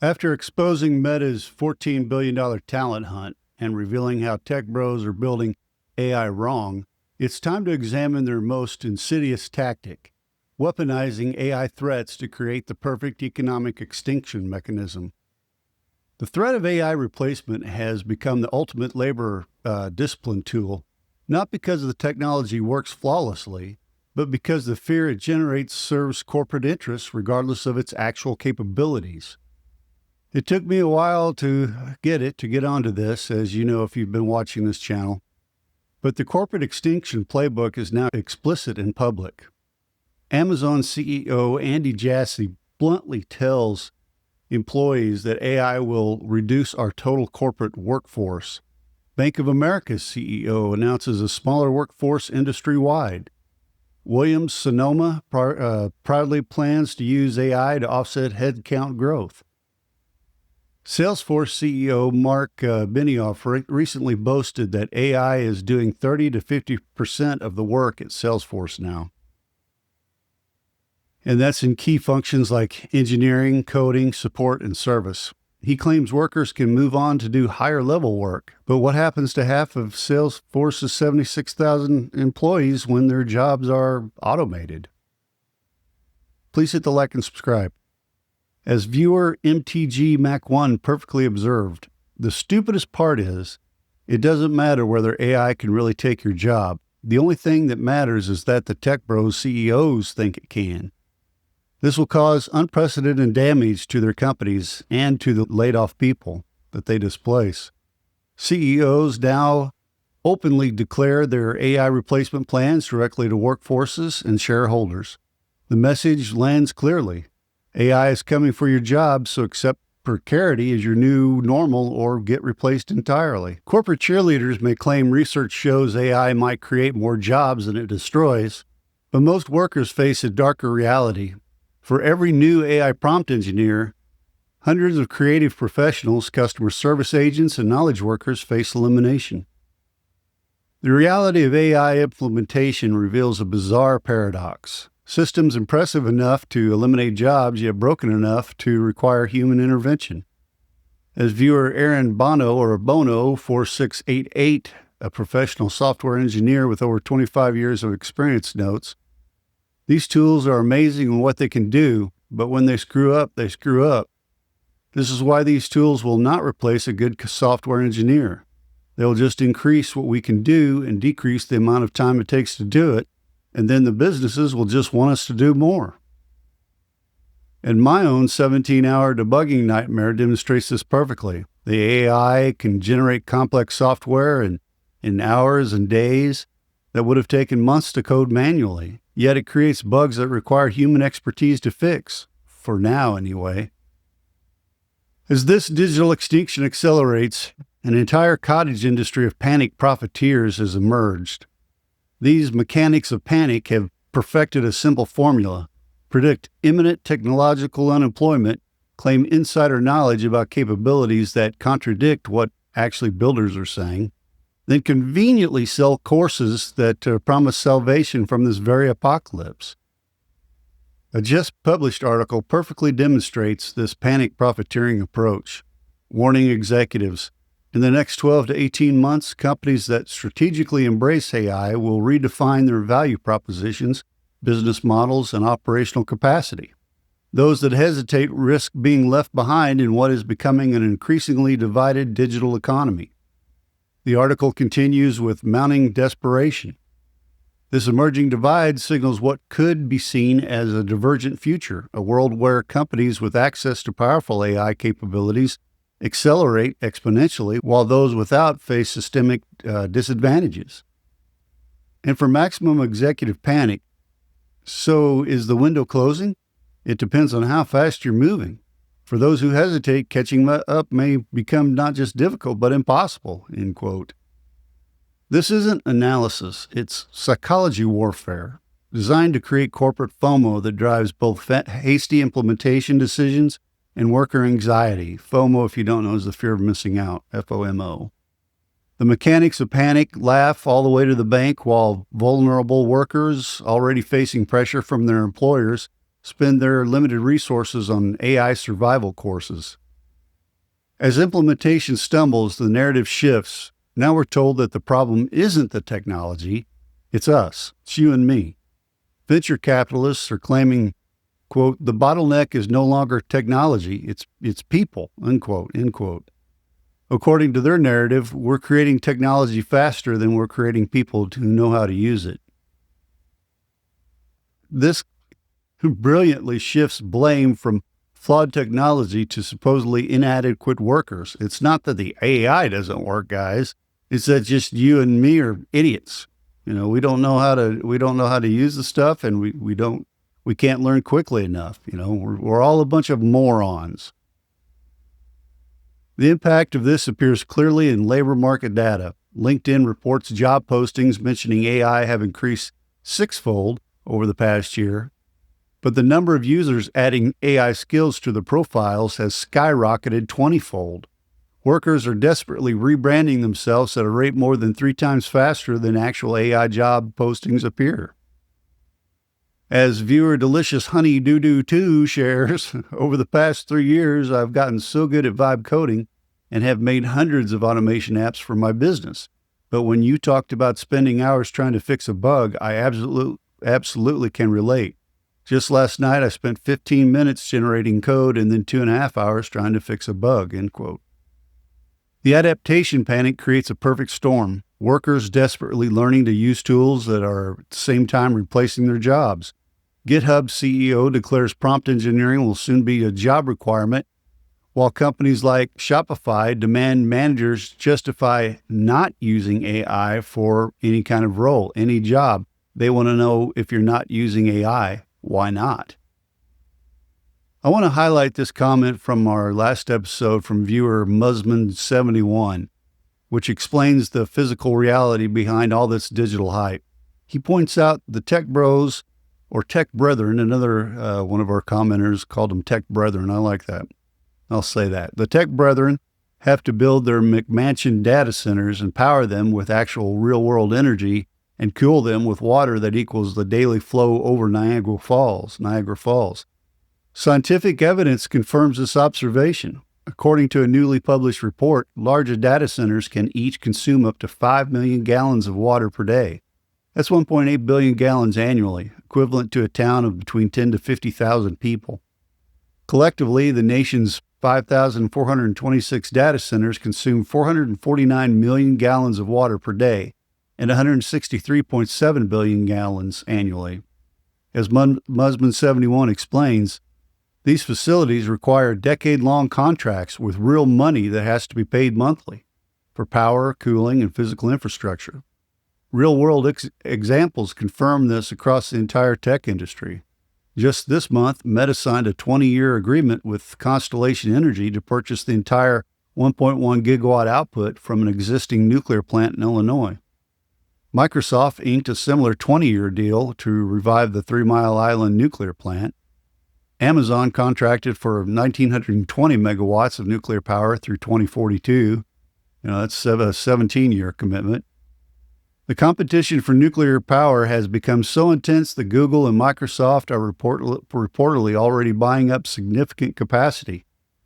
After exposing Meta's $14 billion talent hunt and revealing how tech bros are building AI wrong, it's time to examine their most insidious tactic, weaponizing AI threats to create the perfect economic extinction mechanism. The threat of AI replacement has become the ultimate labor discipline tool, not because the technology works flawlessly, but because the fear it generates serves corporate interests regardless of its actual capabilities. It took me a while to get onto this, as you know if you've been watching this channel. But the corporate extinction playbook is now explicit in public. Amazon CEO Andy Jassy bluntly tells employees that AI will reduce our total corporate workforce. Bank of America's CEO announces a smaller workforce industry-wide. Williams-Sonoma proudly plans to use AI to offset headcount growth. Salesforce CEO Mark Benioff recently boasted that AI is doing 30 to 50% of the work at Salesforce now. And that's in key functions like engineering, coding, support, and service. He claims workers can move on to do higher level work, but what happens to half of Salesforce's 76,000 employees when their jobs are automated? Please hit the like and subscribe. As viewer MTG Mac1 perfectly observed, the stupidest part is, it doesn't matter whether AI can really take your job. The only thing that matters is that the tech bros CEOs think it can. This will cause unprecedented damage to their companies and to the laid-off people that they displace. CEOs now openly declare their AI replacement plans directly to workforces and shareholders. The message lands clearly. AI is coming for your job, so accept precarity as your new normal or get replaced entirely. Corporate cheerleaders may claim research shows AI might create more jobs than it destroys, but most workers face a darker reality. For every new AI prompt engineer, hundreds of creative professionals, customer service agents, and knowledge workers face elimination. The reality of AI implementation reveals a bizarre paradox. Systems impressive enough to eliminate jobs, yet broken enough to require human intervention. As viewer Aaron Bono, or Bono 4688, a professional software engineer with over 25 years of experience, notes, these tools are amazing in what they can do, but when they screw up, they screw up. This is why these tools will not replace a good software engineer. They will just increase what we can do and decrease the amount of time it takes to do it, and then the businesses will just want us to do more. And my own 17-hour debugging nightmare demonstrates this perfectly. The AI can generate complex software in hours and days that would have taken months to code manually, yet it creates bugs that require human expertise to fix, for now anyway. As this digital extinction accelerates, an entire cottage industry of panic profiteers has emerged. These mechanics of panic have perfected a simple formula: predict imminent technological unemployment, claim insider knowledge about capabilities that contradict what actually builders are saying, then conveniently sell courses that promise salvation from this very apocalypse. A just published article perfectly demonstrates this panic profiteering approach, warning executives, in the next 12 to 18 months, companies that strategically embrace AI will redefine their value propositions, business models, and operational capacity. Those that hesitate risk being left behind in what is becoming an increasingly divided digital economy. The article continues with mounting desperation. This emerging divide signals what could be seen as a divergent future, a world where companies with access to powerful AI capabilities accelerate exponentially, while those without face systemic disadvantages. And for maximum executive panic, so is the window closing? It depends on how fast you're moving. For those who hesitate, catching up may become not just difficult, but impossible, end quote. This isn't analysis, it's psychology warfare, designed to create corporate FOMO that drives both hasty implementation decisions and worker anxiety. FOMO, if you don't know, is the fear of missing out, FOMO. The mechanics of panic laugh all the way to the bank, while vulnerable workers, already facing pressure from their employers, spend their limited resources on AI survival courses. As implementation stumbles, the narrative shifts. Now we're told that the problem isn't the technology, it's us, it's you and me. Venture capitalists are claiming, quote, the bottleneck is no longer technology, it's people, unquote, end quote. According to their narrative, we're creating technology faster than we're creating people who know how to use it. This brilliantly shifts blame from flawed technology to supposedly inadequate workers. It's not that the AI doesn't work, guys. It's that just you and me are idiots. We don't know how to use the stuff, and we can't learn quickly enough. We're all a bunch of morons. The impact of this appears clearly in labor market data. LinkedIn reports job postings mentioning AI have increased sixfold over the past year, but the number of users adding AI skills to their profiles has skyrocketed 20-fold. Workers are desperately rebranding themselves at a rate more than 3 times faster than actual AI job postings appear. As viewer Delicious Honey Doo Doo 2 shares, over the past 3 years, I've gotten so good at vibe coding and have made hundreds of automation apps for my business. But when you talked about spending hours trying to fix a bug, I absolutely can relate. Just last night, I spent 15 minutes generating code and then 2.5 hours trying to fix a bug, end quote. The adaptation panic creates a perfect storm. Workers desperately learning to use tools that are at the same time replacing their jobs. GitHub CEO declares prompt engineering will soon be a job requirement, while companies like Shopify demand managers justify not using AI for any kind of role, any job. They want to know, if you're not using AI, why not? I want to highlight this comment from our last episode from viewer Musman71, which explains the physical reality behind all this digital hype. He points out the tech bros, or tech brethren, another one of our commenters called them tech brethren. I like that. I'll say that. The tech brethren have to build their McMansion data centers and power them with actual real-world energy and cool them with water that equals the daily flow over Niagara Falls. Scientific evidence confirms this observation. According to a newly published report, larger data centers can each consume up to 5 million gallons of water per day. That's 1.8 billion gallons annually, equivalent to a town of between 10 to 50,000 people. Collectively, the nation's 5,426 data centers consume 449 million gallons of water per day and 163.7 billion gallons annually. As Musman71 explains, these facilities require decade-long contracts with real money that has to be paid monthly for power, cooling, and physical infrastructure. Real-world examples confirm this across the entire tech industry. Just this month, Meta signed a 20-year agreement with Constellation Energy to purchase the entire 1.1 gigawatt output from an existing nuclear plant in Illinois. Microsoft inked a similar 20-year deal to revive the 3 Mile Island nuclear plant. Amazon contracted for 1,920 megawatts of nuclear power through 2042. That's a 17-year commitment. The competition for nuclear power has become so intense that Google and Microsoft are reportedly already buying up significant capacity,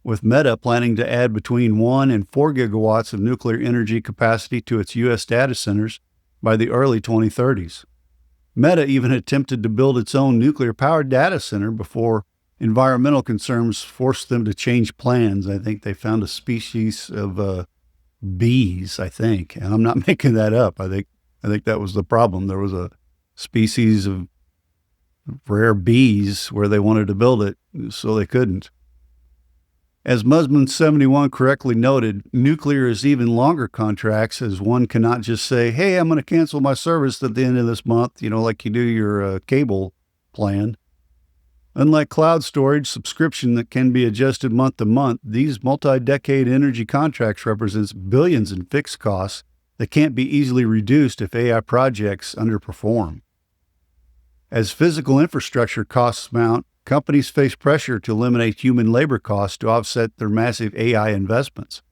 with Meta planning to add between 1 and 4 gigawatts of nuclear energy capacity to its U.S. data centers by the early 2030s. Meta even attempted to build its own nuclear-powered data center before environmental concerns forced them to change plans. I think they found a species of bees, and I'm not making that up. I think that was the problem. There was a species of rare bees where they wanted to build it, so they couldn't. As Musman71 correctly noted, nuclear is even longer contracts, as one cannot just say, hey, I'm going to cancel my service at the end of this month, like you do your cable plan. Unlike cloud storage subscription that can be adjusted month to month, these multi-decade energy contracts represents billions in fixed costs that can't be easily reduced if AI projects underperform. As physical infrastructure costs mount, companies face pressure to eliminate human labor costs to offset their massive AI investments.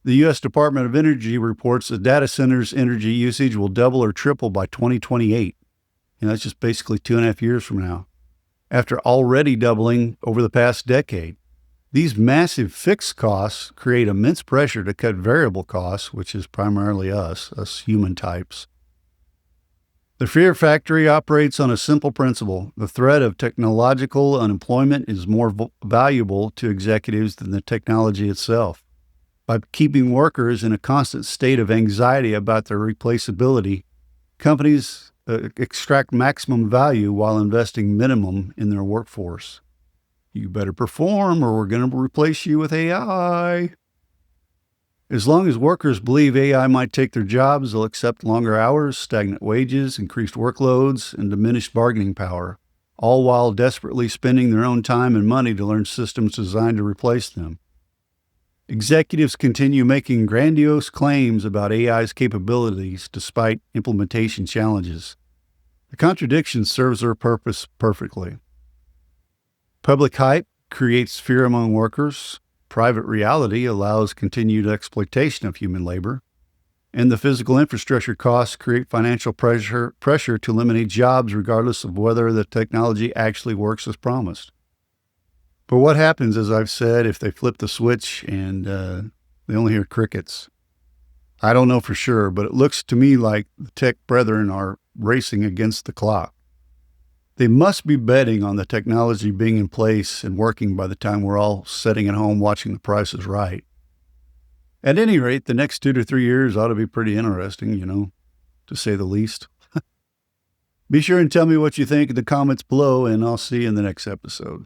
The U.S. Department of Energy reports that data centers' energy usage will double or triple by 2028. That's just basically 2.5 years from now, after already doubling over the past decade. These massive fixed costs create immense pressure to cut variable costs, which is primarily us human types. The fear factory operates on a simple principle. The threat of technological unemployment is more valuable to executives than the technology itself. By keeping workers in a constant state of anxiety about their replaceability, companies extract maximum value while investing minimum in their workforce. You better perform or we're going to replace you with AI. As long as workers believe AI might take their jobs, they'll accept longer hours, stagnant wages, increased workloads, and diminished bargaining power, all while desperately spending their own time and money to learn systems designed to replace them. Executives continue making grandiose claims about AI's capabilities despite implementation challenges. The contradiction serves their purpose perfectly. Public hype creates fear among workers. Private reality allows continued exploitation of human labor. And the physical infrastructure costs create financial pressure to eliminate jobs regardless of whether the technology actually works as promised. But what happens, as I've said, if they flip the switch and they only hear crickets? I don't know for sure, but it looks to me like the tech brethren are racing against the clock. They must be betting on the technology being in place and working by the time we're all sitting at home watching The Price is Right. At any rate, the next 2 to 3 years ought to be pretty interesting, to say the least. Be sure and tell me what you think in the comments below, and I'll see you in the next episode.